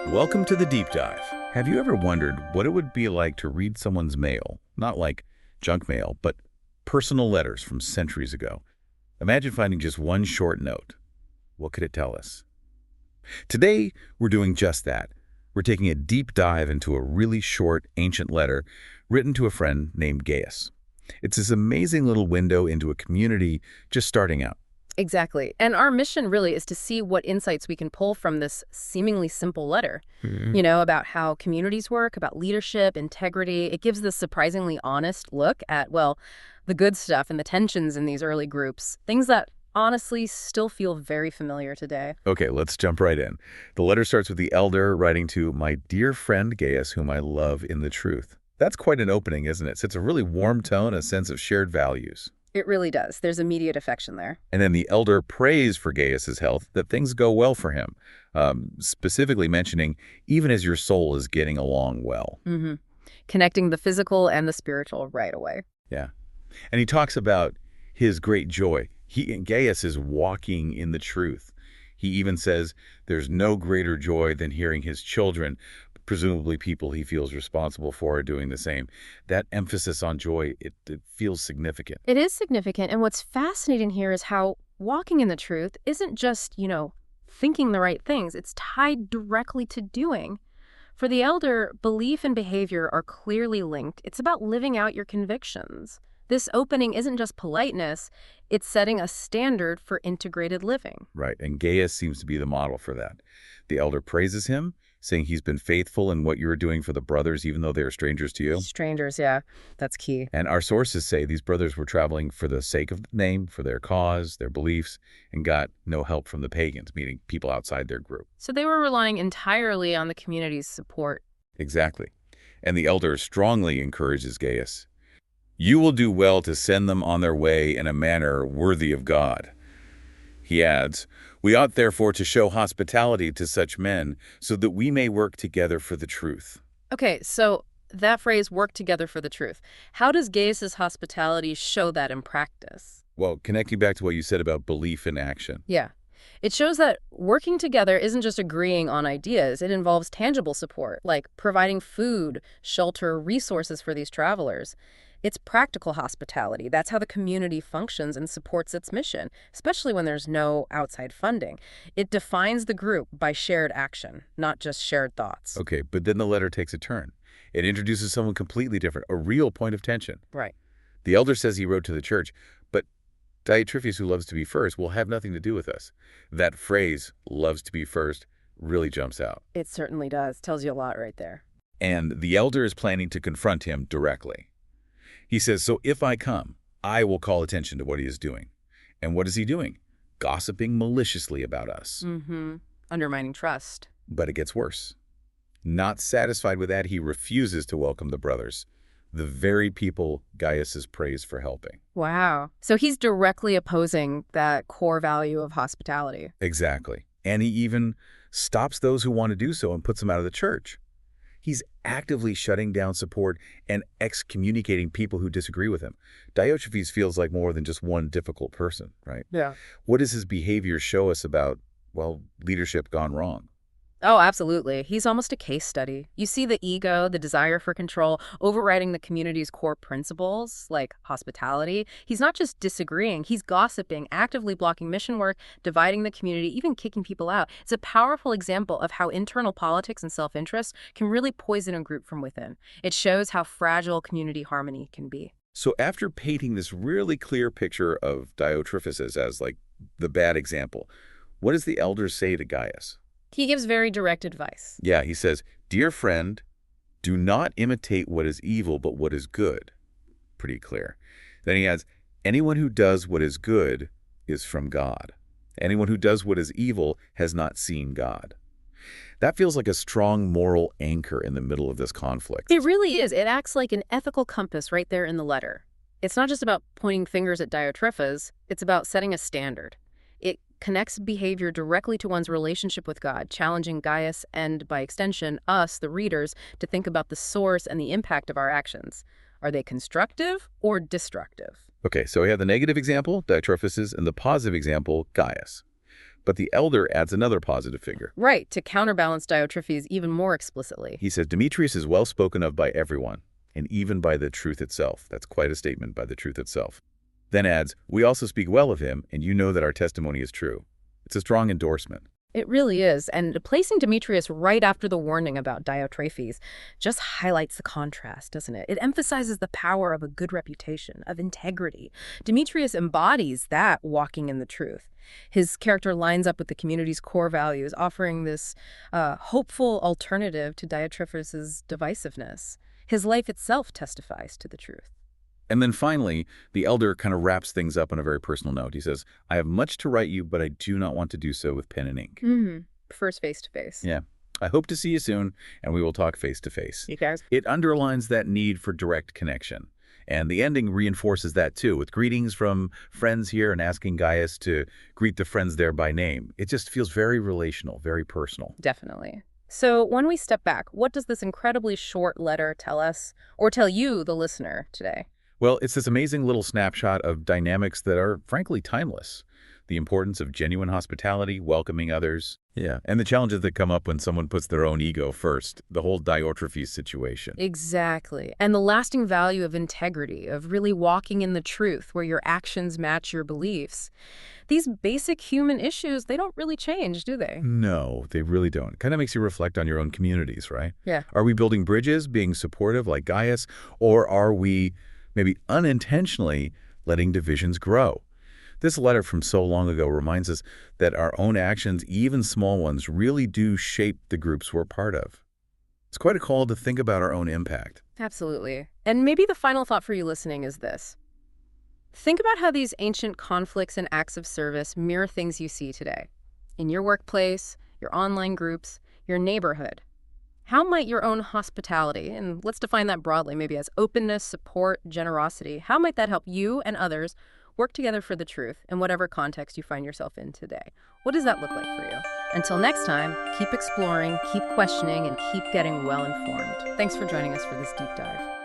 Welcome to the Deep Dive. Have you ever wondered what it would be like to read someone's mail? Not like junk mail, but personal letters from centuries ago. Imagine finding just one short note. What could it tell us? Today, we're doing just that. We're taking a deep dive into a really short, ancient letter written to a friend named Gaius. It's this amazing little window into a community just starting out. Exactly. And our mission really is to see what insights we can pull from this seemingly simple letter, about how communities work, about leadership, integrity. It gives this surprisingly honest look at, well, the good stuff and the tensions in these early groups, things that honestly still feel very familiar today. Okay, let's jump right in. The letter starts with the elder writing to my dear friend Gaius, whom I love in the truth. That's quite an opening, isn't it? It's a really warm tone, a sense of shared values. It really does. There's immediate affection there. And then the elder prays for Gaius's health, that things go well for him, specifically mentioning, even as your soul is getting along well. Connecting the physical and the spiritual right away. Yeah. And he talks about his great joy. Gaius is walking in the truth. He even says there's no greater joy than hearing his children, presumably people he feels responsible for, are doing the same. That emphasis on joy, it feels significant. It is significant. And what's fascinating here is how walking in the truth isn't just, thinking the right things. It's tied directly to doing. For the elder, belief and behavior are clearly linked. It's about living out your convictions. This opening isn't just politeness, it's setting a standard for integrated living. Right, and Gaius seems to be the model for that. The elder praises him, saying he's been faithful in what you are doing for the brothers, even though they are strangers to you. Strangers, yeah, that's key. And our sources say these brothers were traveling for the sake of the name, for their cause, their beliefs, and got no help from the pagans, meaning people outside their group. So they were relying entirely on the community's support. Exactly. And the elder strongly encourages Gaius. You will do well to send them on their way in a manner worthy of God. He adds, we ought therefore to show hospitality to such men so that we may work together for the truth. Okay, so that phrase, work together for the truth. How does Gaius's hospitality show that in practice? Well, connecting back to what you said about belief in action. Yeah. It shows that working together isn't just agreeing on ideas. It involves tangible support, like providing food, shelter, resources for these travelers. It's practical hospitality. That's how the community functions and supports its mission, especially when there's no outside funding. It defines the group by shared action, not just shared thoughts. Okay, but then the letter takes a turn. It introduces someone completely different, a real point of tension. Right. The elder says he wrote to the church, but Diotrephes, who loves to be first, will have nothing to do with us. That phrase, loves to be first, really jumps out. It certainly does. Tells you a lot right there. And the elder is planning to confront him directly. He says, so if I come, I will call attention to what he is doing. And what is he doing? Gossiping maliciously about us. Undermining trust. But it gets worse. Not satisfied with that, he refuses to welcome the brothers, the very people Gaius is praised for helping. Wow. So he's directly opposing that core value of hospitality. Exactly. And he even stops those who want to do so and puts them out of the church. He's actively shutting down support and excommunicating people who disagree with him. Diotrephes feels like more than just one difficult person, right? Yeah. What does his behavior show us about, well, leadership gone wrong? Oh, absolutely. He's almost a case study. You see the ego, the desire for control, overriding the community's core principles, like hospitality. He's not just disagreeing, he's gossiping, actively blocking mission work, dividing the community, even kicking people out. It's a powerful example of how internal politics and self-interest can really poison a group from within. It shows how fragile community harmony can be. So after painting this really clear picture of Diotrephes as like the bad example, what does the elder say to Gaius? He gives very direct advice. Yeah, he says, dear friend, do not imitate what is evil, but what is good. Pretty clear. Then he adds, anyone who does what is good is from God. Anyone who does what is evil has not seen God. That feels like a strong moral anchor in the middle of this conflict. It really is. It acts like an ethical compass right there in the letter. It's not just about pointing fingers at Diotrephes. It's about setting a standard. It connects behavior directly to one's relationship with God, challenging Gaius and, by extension, us, the readers, to think about the source and the impact of our actions. Are they constructive or destructive? Okay, so we have the negative example, Diotrephes, and the positive example, Gaius. But the elder adds another positive figure. Right, to counterbalance Diotrephes even more explicitly. He says, Demetrius is well spoken of by everyone, and even by the truth itself. That's quite a statement, by the truth itself. Then adds, we also speak well of him, and you know that our testimony is true. It's a strong endorsement. It really is, and placing Demetrius right after the warning about Diotrephes just highlights the contrast, doesn't it? It emphasizes the power of a good reputation, of integrity. Demetrius embodies that walking in the truth. His character lines up with the community's core values, offering this hopeful alternative to Diotrephes' divisiveness. His life itself testifies to the truth. And then finally, the elder kind of wraps things up on a very personal note. He says, I have much to write you, but I do not want to do so with pen and ink. First face-to-face. Yeah. I hope to see you soon, and we will talk face-to-face. You guys? It underlines that need for direct connection. And the ending reinforces that, too, with greetings from friends here and asking Gaius to greet the friends there by name. It just feels very relational, very personal. Definitely. So when we step back, what does this incredibly short letter tell us, or tell you, the listener, today? Well, it's this amazing little snapshot of dynamics that are, frankly, timeless. The importance of genuine hospitality, welcoming others. Yeah, and the challenges that come up when someone puts their own ego first. The whole Diotrephes situation. Exactly. And the lasting value of integrity, of really walking in the truth where your actions match your beliefs. These basic human issues, they don't really change, do they? No, they really don't. It kind of makes you reflect on your own communities, right? Yeah. Are we building bridges, being supportive like Gaius, or are we maybe unintentionally letting divisions grow? This letter from so long ago reminds us that our own actions, even small ones, really do shape the groups we're part of. It's quite a call to think about our own impact. Absolutely. And maybe the final thought for you listening is this. Think about how these ancient conflicts and acts of service mirror things you see today. In your workplace, your online groups, your neighborhood. How might your own hospitality, and let's define that broadly, maybe as openness, support, generosity, how might that help you and others work together for the truth in whatever context you find yourself in today? What does that look like for you? Until next time, keep exploring, keep questioning, and keep getting well informed. Thanks for joining us for this deep dive.